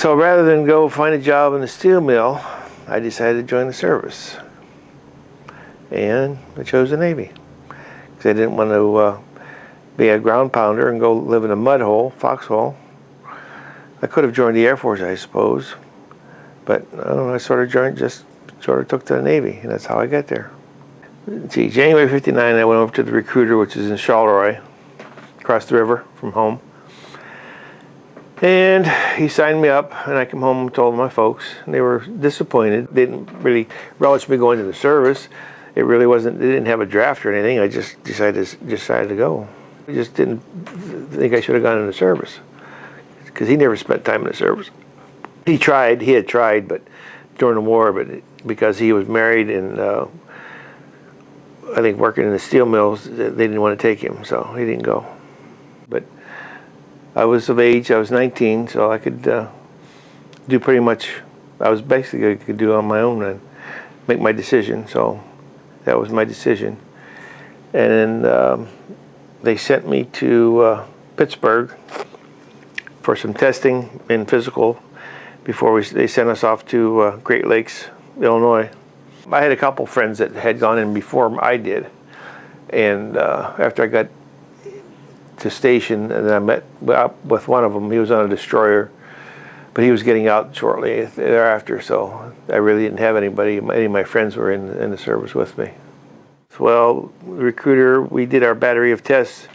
So rather than go find a job in the steel mill, I decided to join the service. And I chose the Navy. Because I didn't want to be a ground pounder and go live in a mud hole, foxhole. I could have joined the Air Force, I suppose. But I don't know, I sort of took to the Navy, and that's how I got there. See, January '59, I went over to the recruiter, which is in Charleroi, across the river from home. And he signed me up, and I came home and told my folks, and they were disappointed. They didn't really relish me going to the service. It really wasn't, they didn't have a draft or anything. I just decided to go. I just didn't think I should have gone in the service, because he never spent time in the service. He had tried, but during the war, but because he was married and I think working in the steel mills, they didn't want to take him, so he didn't go. But I was of age, I was 19, so I could do pretty much, I could do on my own and make my decision, so that was my decision. And then they sent me to Pittsburgh for some testing and physical before they sent us off to Great Lakes, Illinois. I had a couple friends that had gone in before I did, and after I got to station, and I met with one of them. He was on a destroyer, but he was getting out shortly thereafter, so I really didn't have anybody. Any of my friends were in the service with me. Well, the recruiter, we did our battery of tests,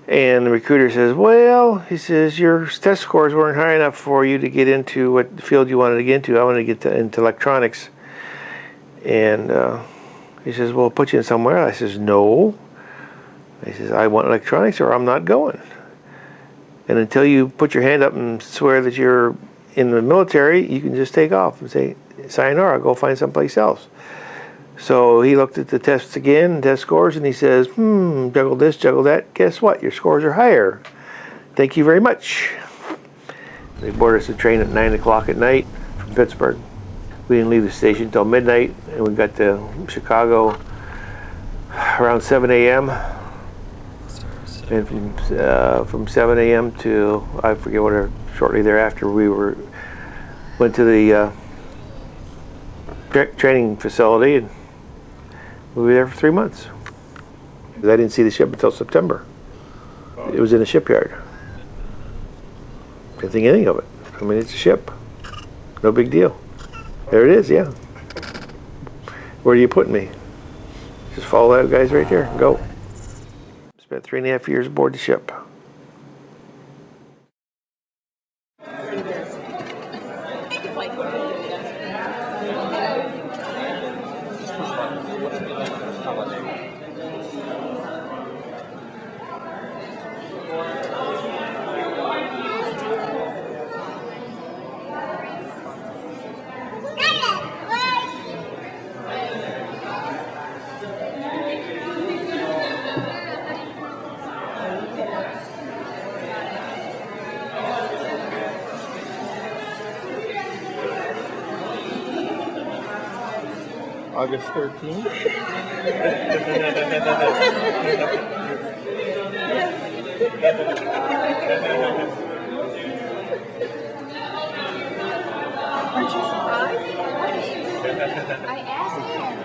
and the recruiter says, well, he says, your test scores weren't high enough for you to get into what field you wanted to get into. I wanted to get into electronics. And he says, well, I'll put you in somewhere. I says, no. He says, I want electronics or I'm not going. And until you put your hand up and swear that you're in the military, you can just take off and say, sayonara, go find someplace else. So he looked at the tests again, test scores, and he says, juggle this, juggle that. Guess what? Your scores are higher. Thank you very much. They boarded us a train at 9 o'clock at night from Pittsburgh. We didn't leave the station until midnight, and we got to Chicago around 7 a.m. And from 7 a.m. to, I forget what, shortly thereafter, we went to the training facility, and we were there for 3 months. I didn't see the ship until September. It was in a shipyard. Didn't think anything of it. I mean, it's a ship. No big deal. There it is, yeah. Where are you putting me? Just follow that guys right there and go. Spent 3.5 years aboard the ship. August 13th. Aren't you surprised? I asked him.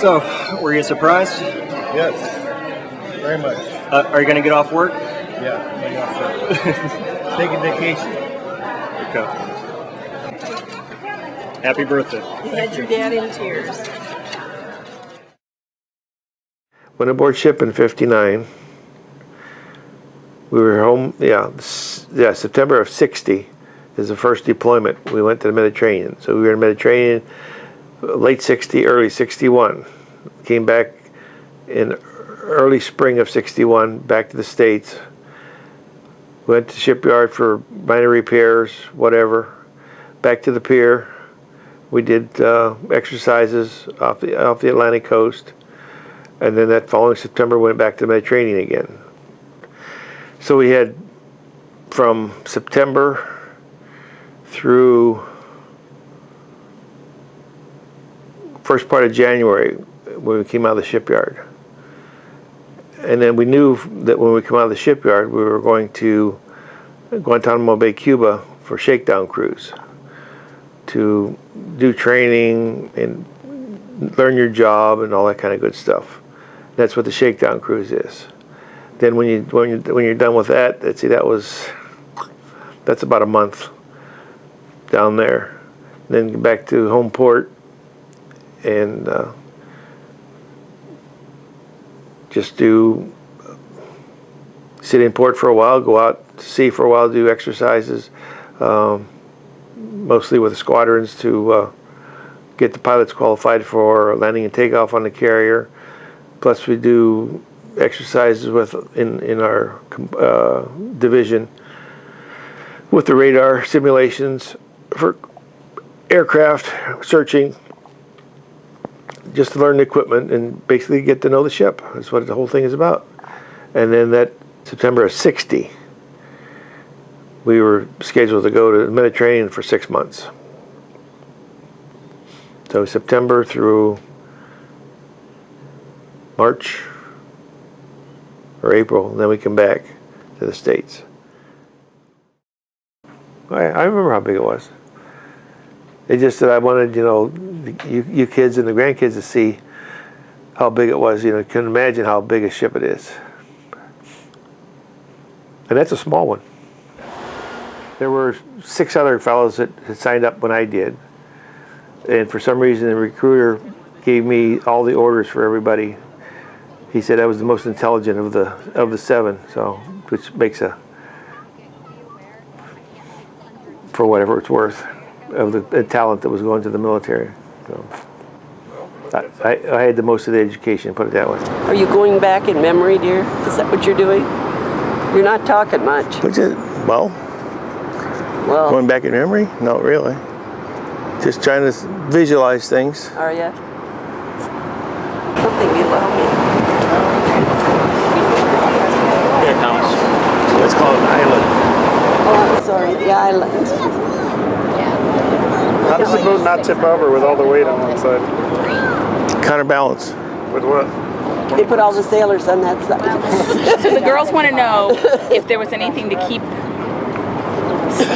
So, were you surprised? Yes, very much. Are you going to get off work? Yeah, I'm off work. Taking vacation. Okay. Happy birthday. You had your dad in tears. Went aboard ship in '59. We were home, September of '60 is the first deployment. We went to the Mediterranean. So we were in the Mediterranean late '60, early '61. Came back in early spring of '61, back to the States. Went to the shipyard for minor repairs, whatever. Back to the pier. We did exercises off the Atlantic coast. And then that following September went back to the Mediterranean again. So we had from September through first part of January when we came out of the shipyard. And then we knew that when we come out of the shipyard, we were going to Guantanamo Bay, Cuba for shakedown cruise to do training and learn your job and all that kind of good stuff. That's what the shakedown cruise is. Then when you're done with that, that's about a month down there. Then get back to home port and just sit in port for a while, go out to sea for a while, do exercises, mostly with the squadrons to get the pilots qualified for landing and takeoff on the carrier. Plus we do exercises in our division with the radar simulations for aircraft searching, just to learn the equipment and basically get to know the ship. That's what the whole thing is about. And then that September of '60, we were scheduled to go to the Mediterranean for 6 months. So September through March or April, and then we come back to the States. I remember how big it was. It's just that I wanted, you kids and the grandkids to see how big it was. You can imagine how big a ship it is. And that's a small one. There were 6 other fellows that had signed up when I did. And for some reason, the recruiter gave me all the orders for everybody. He said I was the most intelligent of the 7, so which makes for whatever it's worth, of the talent that was going to the military. So I had the most of the education, put it that way. Are you going back in memory, dear? Is that what you're doing? You're not talking much. Well, going back in memory? No, really. Just trying to visualize things. Are you? Something below me. Here it comes. Let's call it an island. Oh, I'm sorry. The island. How does the boat not tip over with all the weight on one side? Counterbalance. With what? They put all the sailors on that side. So the girls want to know if there was anything to keep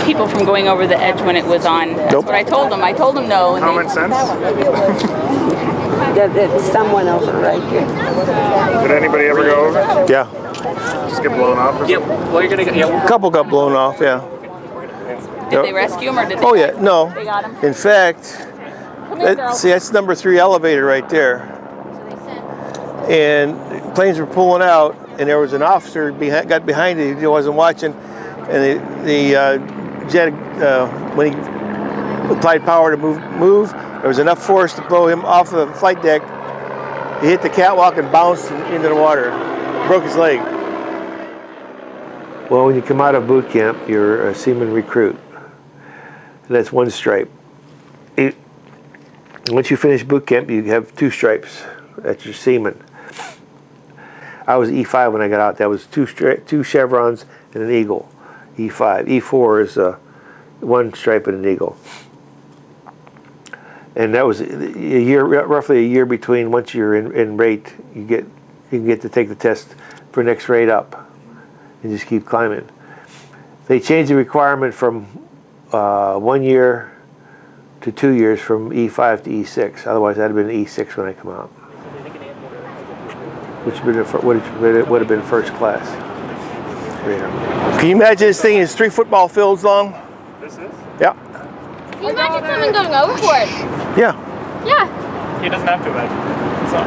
people from going over the edge when it was on. That's Nope. what I told them. I told them no. And Common sense? There's someone over right here. Did anybody ever go over? Yeah. Just get blown off? Or Yep. Well, you're gonna get. Yeah. A couple got blown off, yeah. did they rescue him or did they? Oh, yeah, no. They got him. In fact, that's number 3 elevator right there. And planes were pulling out, and there was an officer got behind it. He wasn't watching, and the jet, when he applied power to move, there was enough force to blow him off the flight deck. He hit the catwalk and bounced into the water, broke his leg. Well, when you come out of boot camp, you're a seaman recruit. And that's 1 stripe. Once you finish boot camp, you have 2 stripes. That's your seaman. I was E5 when I got out. That was 2 chevrons and an eagle. E5. E4 is 1 stripe and an eagle. And that was roughly a year between. Once you're in rate, you can get to take the test for next rate up, and just keep climbing. They changed the requirement from 1 year to 2 years, from E5 to E6. Otherwise, I'd have been E6 when I come out, which would have been first class. Yeah. Can you imagine this thing is 3 football fields long? This is? Yeah. Can you imagine someone going overboard? Yeah. Yeah. He doesn't have to, but so.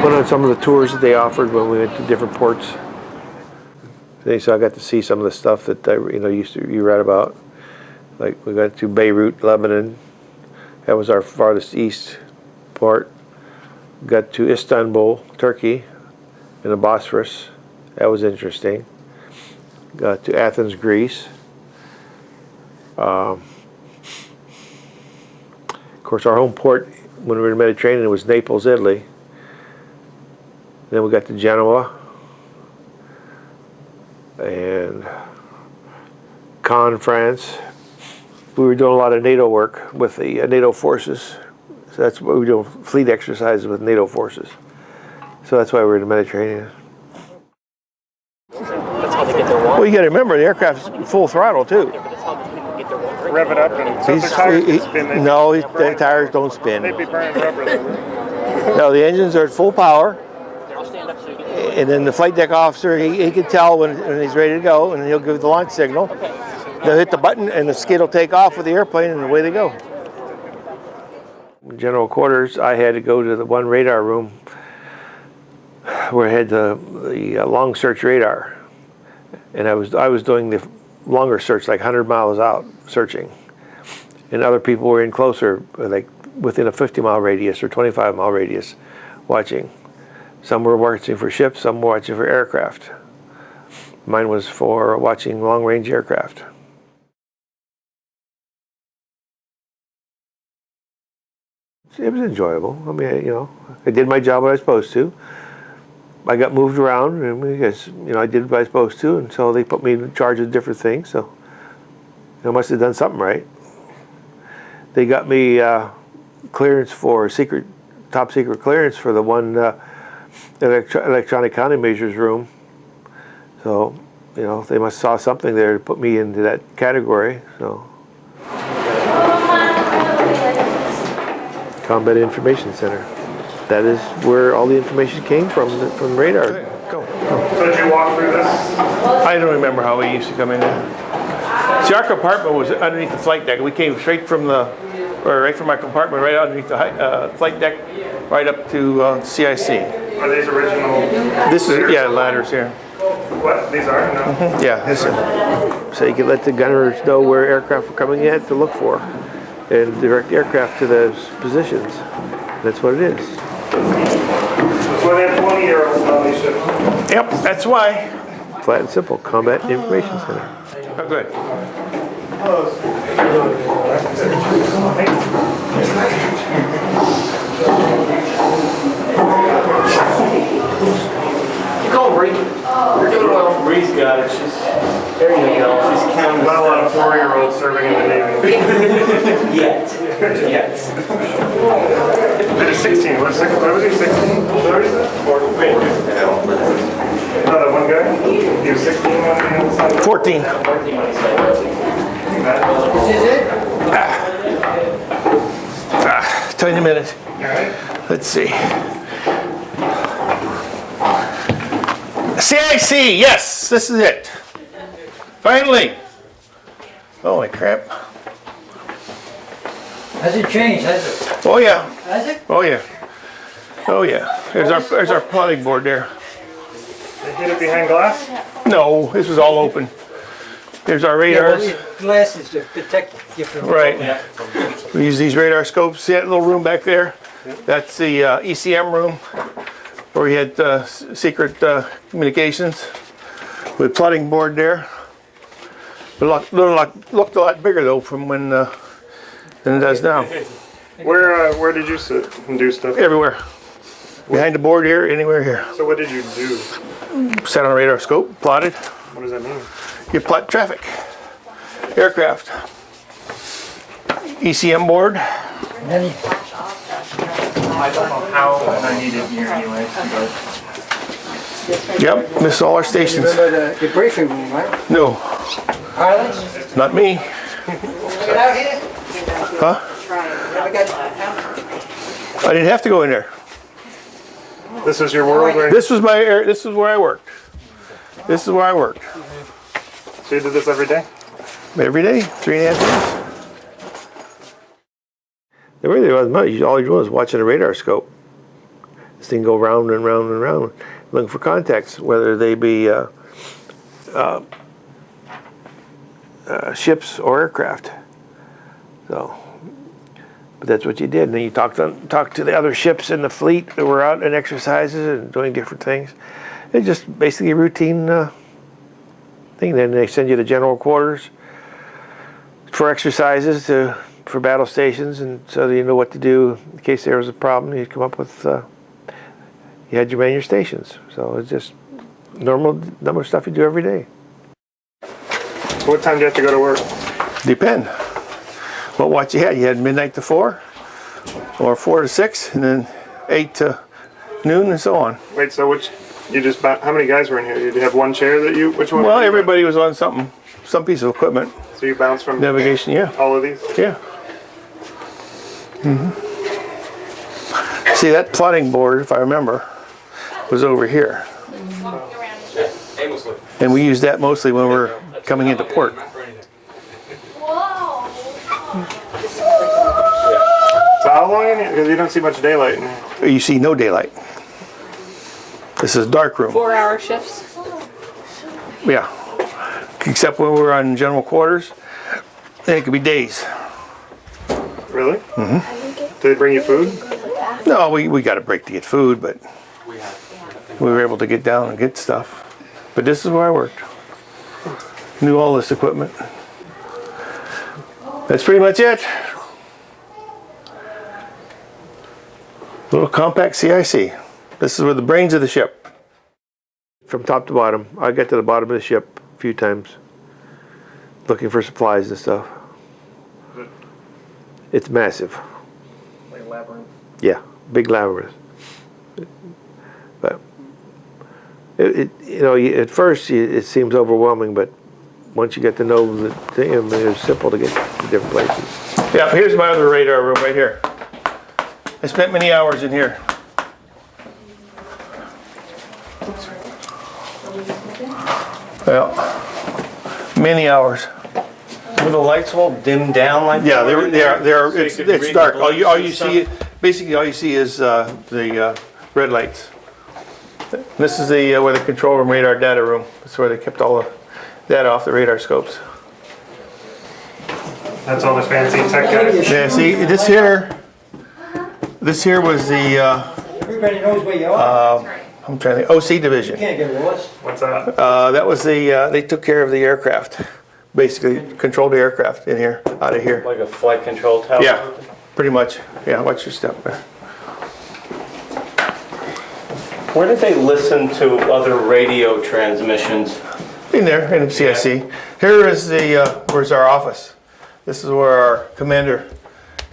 Went on some of the tours that they offered when we went to different ports. So I got to see some of the stuff that you read about. Like we got to Beirut, Lebanon. That was our farthest east port. Got to Istanbul, Turkey, in the Bosphorus. That was interesting. Got to Athens, Greece. Of course, our home port when we were in the Mediterranean was Naples, Italy. Then we got to Genoa and Caen, France. We were doing a lot of NATO work with the NATO forces. So that's what we were doing, fleet exercises with NATO forces. So that's why we're in the Mediterranean. That's how they get their water. Well, you got to remember, the aircraft's full throttle, too. That's how the people get their water. Rev it up, and so if the tires can spin, The tires don't spin. they'd be burning rubber though. No, the engines are at full power. I'll stand up so you get And then the flight deck officer, he can tell when he's ready to go, and he'll give the launch signal. They'll hit the button, and the skid will take off with the airplane, and away they go. In general quarters, I had to go to the one radar room where I had the long search radar, and I was doing the longer search, like 100 miles out searching, and other people were in closer, like within a 50-mile radius or 25-mile radius, watching. Some were watching for ships, some were watching for aircraft. Mine was for watching long-range aircraft. It was enjoyable. I mean, I did my job what I was supposed to. I got moved around, and because I did what I was supposed to, and so they put me in charge of different things. So I must have done something right. They got me clearance for top secret clearance for the one electronic countermeasures room. So they must have saw something there to put me into that category. So. Combat Information Center. That is where all the information came from radar. Go. So did you walk through this? I don't remember how we used to come in there. See, our compartment was underneath the flight deck. We came straight from right from my compartment, right underneath the flight deck, right up to CIC. Are these original? This is ladders here. What? These are? No. Yeah, this is. So you can let the gunners know where aircraft were coming in to look for, and direct aircraft to those positions. That's what it is. That's why they have 20-year-olds on these ships. Yep, that's why. Flat and simple, Combat Information Center. Oh, good. You call Bree. You're doing well. Bree's got it. There you go. She's counting. Not a lot of 4-year-olds serving in the Navy. Yet. That is 16. What was he, 16? What was he? No, that one guy? He was 16 on the outside? 14. Tell you in a minute. All right. Let's see. CIC, yes, this is it. Finally. Holy crap. Has it changed, has it? Oh yeah. Has it? Oh yeah. Oh yeah. There's our plotting board there. They hid it behind glass? No, this was all open. There's our radars. Yeah, well, glasses to detect different. Right. We use these radar scopes. See that little room back there? That's the ECM room where we had secret communications with plotting board there. It looked a lot bigger though from when than it does now. Where did you sit and do stuff? Everywhere. Behind the board here, anywhere here. So what did you do? Sat on a radar scope, plotted. What does that mean? You plot traffic, aircraft, ECM board. And then I don't know how I need it here anyway. Yep, miss all our stations. remember the briefing room, right? No, Pilots? not me. Get out here? Huh? Never got I didn't have to go in there. This is your world? Right? This was this is where I worked. This is where I worked. So you did this every day? Every day, 3.5 years. There really wasn't much. All you do was watching a radar scope. This thing go round and round and round, looking for contacts, whether they be ships or aircraft. So, but that's what you did. And then you talked to the other ships in the fleet that were out in exercises and doing different things. It's just basically a routine thing. Then they send you to general quarters for exercises, for battle stations, and so that you know what to do in case there was a problem. You'd come up with, you had your manual stations. So it's just normal stuff you do every day. What time do you have to go to work? Depend. What watch you had? You had midnight to 4, or 4 to 6, and then 8 to noon, and so on. Wait, so how many guys were in here? Did you have one chair which one? Well, everybody was on some piece of equipment. So you bounced from Navigation, yeah. all of these? Yeah. See, that plotting board, if I remember, was over here. And we used that mostly when we're coming into port. So how long in here? Because you don't see much daylight in here. You see no daylight. This is dark room. 4-hour shifts. Yeah. Except when we're on general quarters, then it could be days. Really? Mm-hmm. Did they bring you food? No, we got a break to get food, but we were able to get down and get stuff. But this is where I worked. Knew all this equipment. That's pretty much it. Little compact CIC. This is where the brains of the ship. From top to bottom. I got to the bottom of the ship a few times looking for supplies and stuff. It's massive. Like a labyrinth. Yeah, big labyrinth. But at first it seems overwhelming, but once you get to know the thing, I mean, it's simple to get to different places. Yeah, here's my other radar room right here. I spent many hours in here. Well, many hours. Were the lights all dimmed down like Yeah, that? it's dark. All you see, basically all you see is the red lights. This is where the control room radar data room. That's where they kept all the data off the radar scopes. That's all the fancy tech guys. Yeah, see, this here was the, Everybody knows where you are. I'm trying to think, OC division. Can't get lost. What's that? That was they took care of the aircraft. Basically controlled the aircraft in here, out of here. Like a flight control tower? Yeah, pretty much. Yeah, watch your step there. Where did they listen to other radio transmissions? In there, in the CIC. Here is where's our office. This is where our commander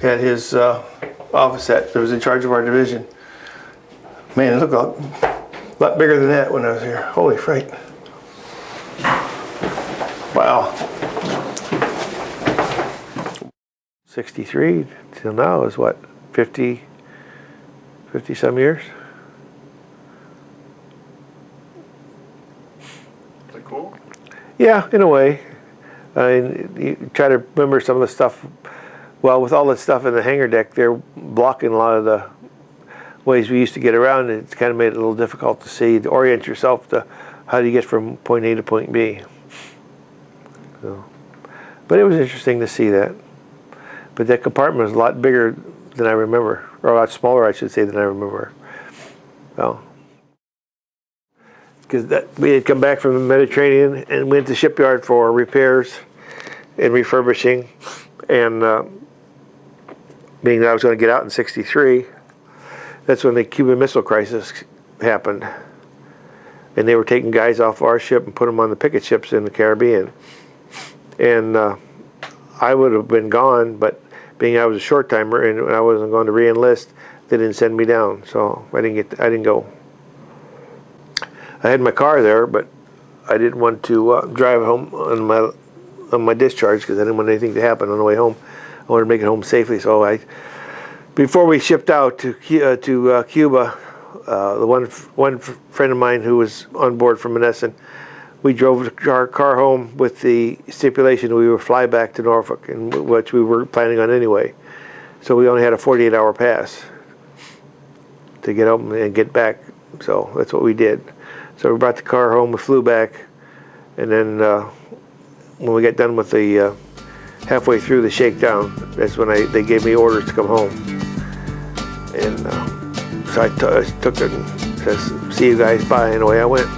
had his office at. That was in charge of our division. Man, it looked a lot bigger than that when I was here. Holy fright. Wow. 63 till now is what, 50 some years? Is it cool? Yeah, in a way. I mean, you try to remember some of the stuff. Well, with all that stuff in the hangar deck, they're blocking a lot of the ways we used to get around. It's kind of made it a little difficult to see, to orient yourself to how do you get from point A to point B. So, but it was interesting to see that. But that compartment was a lot bigger than I remember, or a lot smaller, I should say, than I remember. Well, because we had come back from the Mediterranean and went to the shipyard for repairs and refurbishing, and being that I was going to get out in '63, that's when the Cuban Missile Crisis happened, and they were taking guys off our ship and put them on the picket ships in the Caribbean, and I would have been gone, but being I was a short timer and I wasn't going to re-enlist, they didn't send me down, so I didn't go. I had my car there, but I didn't want to drive home on my discharge because I didn't want anything to happen on the way home. I wanted to make it home safely, so before we shipped out to Cuba, the one friend of mine who was on board from Monessen, we drove our car home with the stipulation we would fly back to Norfolk, and which we were planning on anyway. So we only had a 48-hour pass to get home and get back. So that's what we did. So we brought the car home, we flew back, and then when we got done with the halfway through the shakedown, that's when they gave me orders to come home. And so I took it and says, "See you guys, bye," and away I went.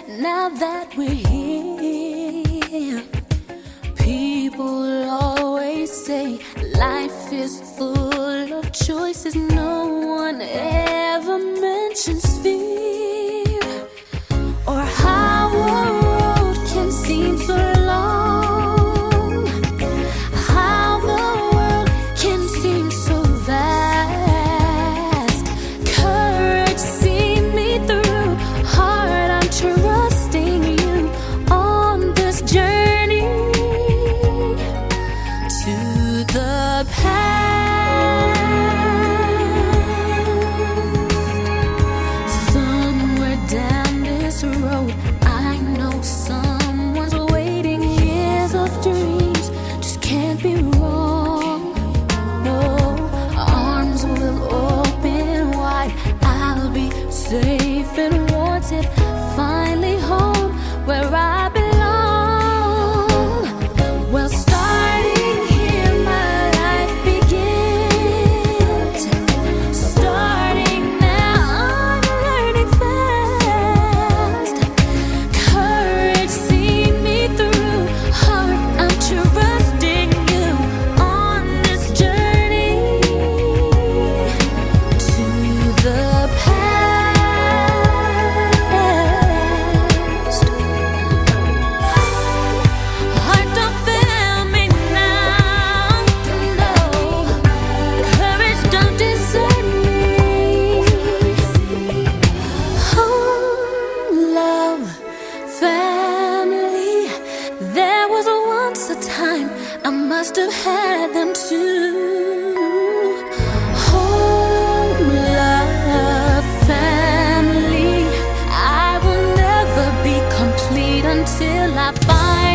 now that we're here. People always say life is full of choices. No one ever mentions fear, or how a road can seem so long, how the world can seem so vast. Courage, see me through. Heart, I'm trusting you on this journey to the past. Somewhere down this road, I know someone's waiting. Years of dreams just can't be wrong. No, arms will open wide. I'll be safe and wanted. Finally home where I belong. Well, starting here, my life begins. Starting now, I'm learning fast. Courage, see me through. Heart, I'm trusting you on this journey to the past. Heart, don't fail me now. No, courage, don't desert me. Home, love, family. There was once a time I must have had them too. Home, love, family. I will never be complete until I find